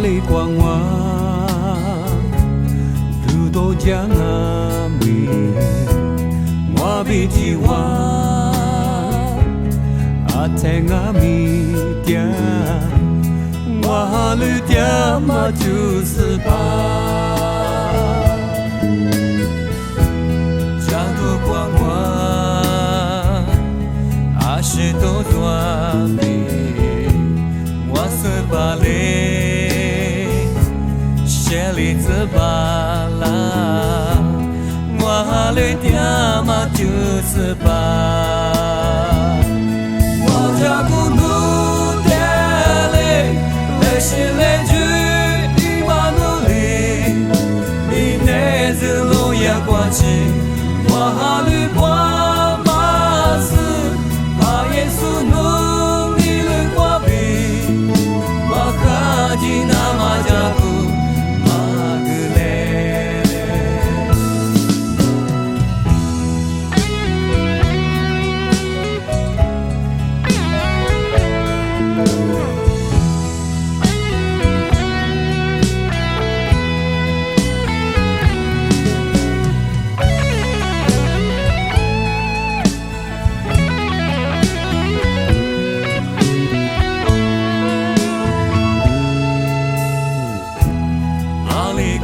里光华，土豆酱阿米，我比起我，阿天阿米点，我里点嘛就是吧，加多光华，阿是多多米。巴黎，谢里兹巴拉，我的爹妈就是巴。我家古努德勒，来西来居伊马努里，你那是路亚过去，我旅巴马斯，把耶稣努。Nama jago maglele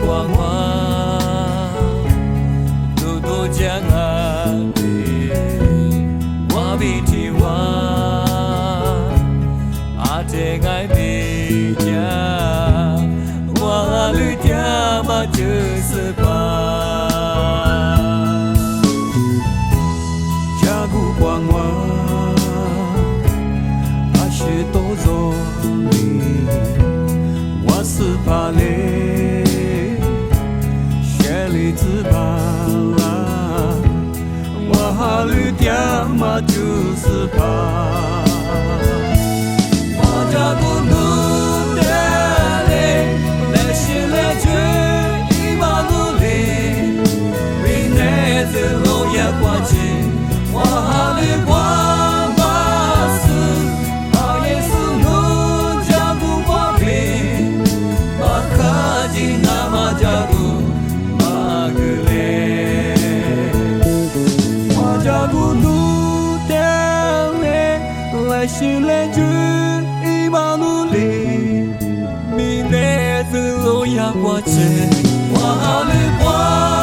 光华，土豆酱阿米，我比起我，阿姐爱比家，我旅店嘛就是吧，加古光华，阿是多做米，我是怕累。子巴拉，我旅店嘛就是吧。我家古努德勒，来西来居伊马努里，为那子路也过去，我旅光巴斯，把耶稣努家古光平，把卡吉那玛家古。心来去伊马努里，明年子路要过去，我旅光。